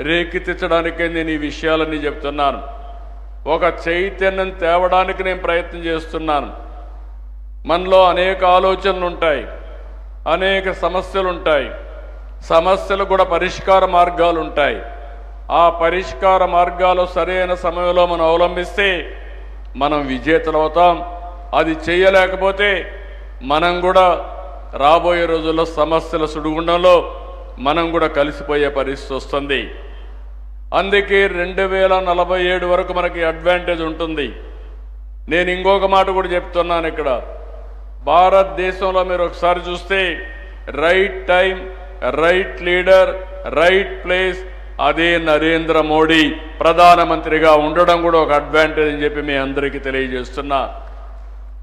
రేకెత్తించడానికే నేను ఈ విషయాలన్నీ చెప్తున్నాను. ఒక చైతన్యం తేవడానికి నేను ప్రయత్నం చేస్తున్నాను. మనలో అనేక ఆలోచనలు ఉంటాయి, అనేక సమస్యలు ఉంటాయి. సమస్యలు కూడా పరిష్కార మార్గాలు ఉంటాయి. ఆ పరిష్కార మార్గాలు సరైన సమయంలో మనం అవలంబిస్తే మనం విజేతలు అవుతాం. అది చేయలేకపోతే మనం కూడా రాబోయే రోజుల్లో సమస్యల సుడిగుండంలో మనం కూడా కలిసిపోయే పరిస్థితి వస్తుంది. అందుకే 2047 వరకు మనకి అడ్వాంటేజ్ ఉంటుంది. నేను ఇంకొక మాట కూడా చెప్తున్నాను. ఇక్కడ భారతదేశంలో మీరు ఒకసారి చూస్తే right time, right leader, right place, అదే నరేంద్ర మోడీ ప్రధానమంత్రిగా ఉండడం కూడా ఒక అడ్వాంటేజ్ అని చెప్పి మీ అందరికీ తెలియజేస్తున్నా.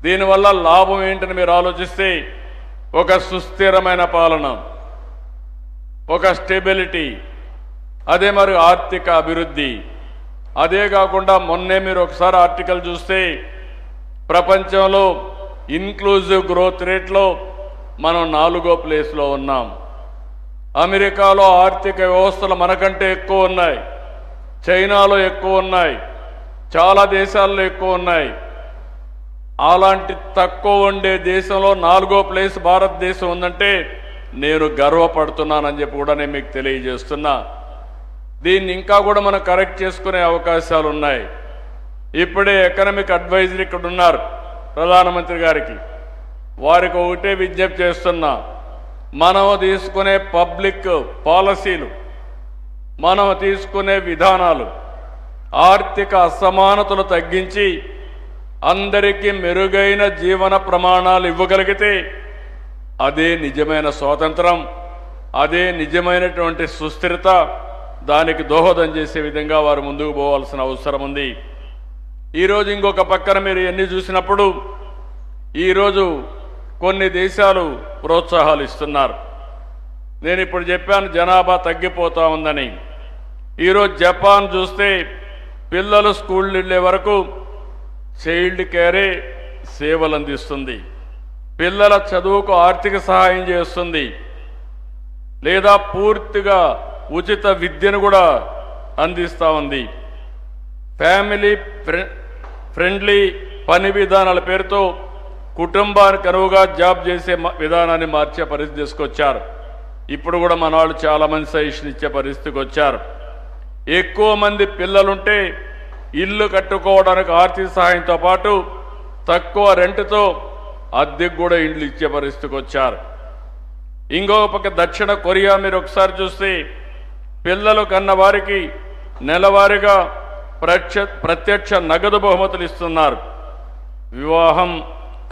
దీనివల్ల లాభం ఏంటని మీరు ఆలోచిస్తే ఒక సుస్థిరమైన పాలన, ఒక స్టెబిలిటీ, అదే మరి ఆర్థిక అభివృద్ధి. అదే కాకుండా మొన్నే మీరు ఒకసారి ఆర్టికల్ చూస్తే ప్రపంచంలో ఇన్క్లూజివ్ గ్రోత్ రేట్లో మనం 4వ ప్లేస్లో ఉన్నాం. అమెరికాలో ఆర్థిక వ్యవస్థలు మనకంటే ఎక్కువ ఉన్నాయి, చైనాలో ఎక్కువ ఉన్నాయి, చాలా దేశాల్లో ఎక్కువ ఉన్నాయి. అలాంటి తక్కువ ఉండే దేశంలో 4వ ప్లేస్ భారతదేశం ఉందంటే నేను గర్వపడుతున్నానని చెప్పి కూడా నేను మీకు తెలియజేస్తున్నా. దీన్ని ఇంకా కూడా మనం కరెక్ట్ చేసుకునే అవకాశాలు ఉన్నాయి. ఇప్పుడే ఎకనామిక్ అడ్వైజర్ ఇక్కడ ఉన్నారు ప్రధానమంత్రి గారికి. వారికి ఒకటే విజ్ఞప్తి చేస్తున్నా, మనం తీసుకునే పబ్లిక్ పాలసీలు, మనం తీసుకునే విధానాలు ఆర్థిక అసమానతలు తగ్గించి అందరికీ మెరుగైన జీవన ప్రమాణాలు ఇవ్వగలిగితే అదే నిజమైన స్వాతంత్రం, అదే నిజమైనటువంటి సుస్థిరత. దానికి దోహదం చేసే విధంగా వారు ముందుకు పోవాల్సిన అవసరం ఉంది. ఈరోజు ఇంకొక పక్కన మీరు ఎన్ని చూసినప్పుడు ఈరోజు కొన్ని దేశాలు ప్రోత్సాహాలు ఇస్తున్నారు. నేను ఇప్పుడు చెప్పాను జనాభా తగ్గిపోతూ ఉందని. ఈరోజు జపాన్ చూస్తే పిల్లలు స్కూల్ వెళ్ళే వరకు చైల్డ్ కేరే సేవలు అందిస్తుంది, పిల్లల చదువుకు ఆర్థిక సహాయం చేస్తుంది, లేదా పూర్తిగా ఉచిత విద్యను కూడా అందిస్తూ ఉంది. ఫ్యామిలీ ఫ్రెండ్లీ పని విధానాల పేరుతో కుటుంబానికి అనువుగా జాబ్ చేసే విధానాన్ని మార్చే పరిస్థితి తీసుకొచ్చారు. ఇప్పుడు కూడా మన వాళ్ళు చాలామంది సజెషన్ ఇచ్చే పరిస్థితికి వచ్చారు. ఎక్కువ మంది పిల్లలుంటే ఇల్లు కట్టుకోవడానికి ఆర్థిక సహాయంతో పాటు తక్కువ రెంట్తో అద్దెకు కూడా ఇండ్లు ఇచ్చే పరిస్థితికి వచ్చారు. ఇంకొక పక్క దక్షిణ కొరియా మీరు ఒకసారి చూస్తే పిల్లలు కన్న వారికి నెలవారీగా ప్రత్యక్ష నగదు బహుమతులు ఇస్తున్నారు, వివాహం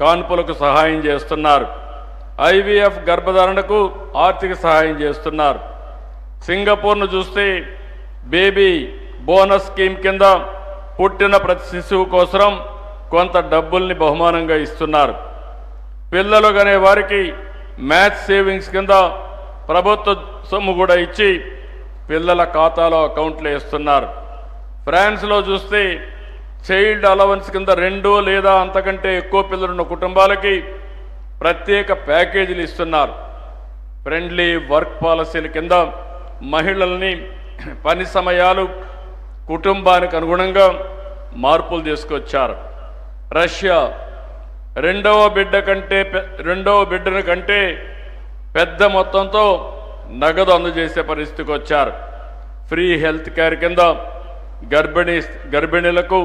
కాన్పులకు సహాయం చేస్తున్నారు, ఐవీఎఫ్ గర్భధారణకు ఆర్థిక సహాయం చేస్తున్నారు. సింగపూర్ను చూస్తే బేబీ బోనస్ స్కీమ్ కింద పుట్టిన ప్రతి శిశువు కోసం కొంత డబ్బుల్ని బహుమానంగా ఇస్తున్నారు. పిల్లలు కనే వారికి మ్యాథ్స్ సేవింగ్స్ కింద ప్రభుత్వ సొమ్ము కూడా ఇచ్చి పిల్లల ఖాతాలో అకౌంట్లు వేస్తున్నారు. ఫ్రాన్స్లో చూస్తే చైల్డ్ అలవెన్స్ కింద 2 లేదా అంతకంటే ఎక్కువ పిల్లలున్న కుటుంబాలకి ప్రత్యేక ప్యాకేజీలు ఇస్తున్నారు. ఫ్రెండ్లీ వర్క్ పాలసీల కింద మహిళల్ని పని సమయాలు కుటుంబానికి అనుగుణంగా మార్పులు తీసుకొచ్చారు. రష్యా రెండవ బిడ్డను కంటే పెద్ద మొత్తంతో నగదు అందజేసే పరిస్థితికి వచ్చారు. ఫ్రీ హెల్త్ కేర్ కింద గర్భిణీలకు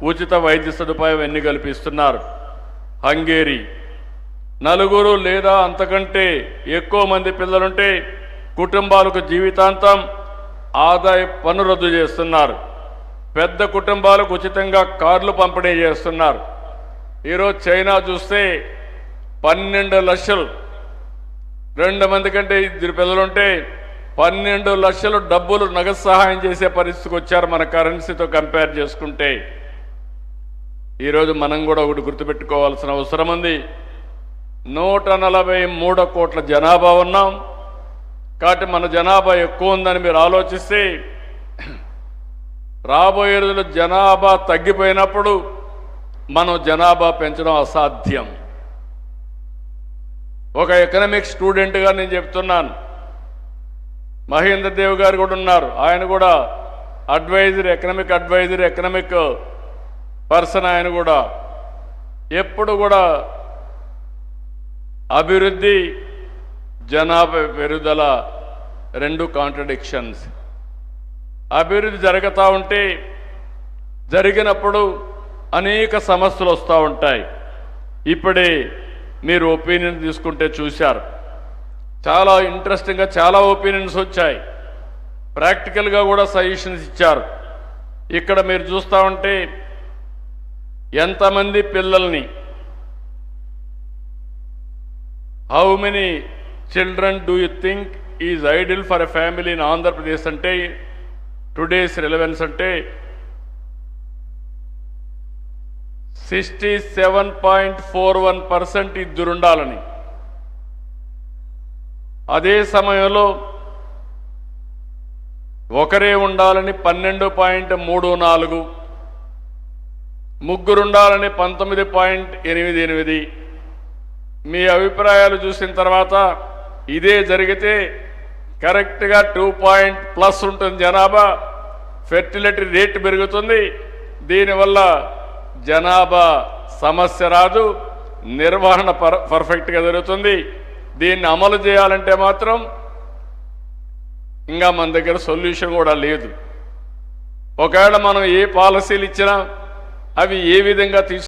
ఉచిత వైద్య సదుపాయం ఎన్ని కల్పిస్తున్నారు. హంగేరీ 4 లేదా అంతకంటే ఎక్కువ మంది పిల్లలుంటే కుటుంబాలకు జీవితాంతం ఆదాయ పన్ను రద్దు చేస్తున్నారు. పెద్ద కుటుంబాలకు ఉచితంగా కార్లు పంపిణీ చేస్తున్నారు. ఈరోజు చైనా చూస్తే 12 లక్షలు, 2 మంది కంటే 2 పిల్లలుంటే 12 లక్షలు డబ్బులు నగదు సహాయం చేసే పరిస్థితికి వచ్చారు. మన కరెన్సీతో కంపేర్ చేసుకుంటే ఈరోజు మనం కూడా ఒకటి గుర్తుపెట్టుకోవాల్సిన అవసరం ఉంది. 143 కోట్ల జనాభా ఉన్నాం కాబట్టి మన జనాభా ఎక్కువ ఉందని మీరు ఆలోచిస్తే రాబోయే రోజుల్లో జనాభా తగ్గిపోయినప్పుడు మనం జనాభా పెంచడం అసాధ్యం. ఒక ఎకనామిక్ స్టూడెంట్గా నేను చెప్తున్నాను, మహేంద్ర దేవ్ గారు కూడా ఉన్నారు. ఆయన కూడా advisor, economic advisor, economic person. ఆయన కూడా ఎప్పుడు కూడా అభివృద్ధి, జనాభా పెరుగుదల రెండు కాంట్రడిక్షన్స్. అభివృద్ధి జరుగుతూ ఉంటే జరిగినప్పుడు అనేక సమస్యలు వస్తూ ఉంటాయి. ఇప్పుడే మీరు ఒపీనియన్ తీసుకుంటే చూశారు, చాలా ఇంట్రెస్టింగ్గా చాలా ఒపీనియన్స్ వచ్చాయి. ప్రాక్టికల్గా కూడా సజెషన్స్ ఇచ్చారు. ఇక్కడ మీరు చూస్తూ ఉంటే ఎంతమంది పిల్లల్ని, how many children do you think is ideal for a family in Andhra Pradesh అంటే టుడేస్ రిలవెన్స్ అంటే 67.41% ఇద్దరుండాలని. అదే సమయంలో ఒకరే ఉండాలని 12.34, ముగ్గురుండాలని 19.88. మీ అభిప్రాయాలు చూసిన తర్వాత ఇదే జరిగితే కరెక్ట్గా 2+ ఉంటుంది జనాభా. ఫెర్టిలిటీ రేట్ పెరుగుతుంది. దీనివల్ల జనాభా సమస్య రాదు, నిర్వహణ పర్ఫెక్ట్గా జరుగుతుంది. దీన్ని అమలు చేయాలంటే మాత్రం ఇంకా మన దగ్గర సొల్యూషన్ కూడా లేదు. ఒకవేళ మనం ఏ పాలసీలు ఇచ్చినా అవి ఏ విధంగా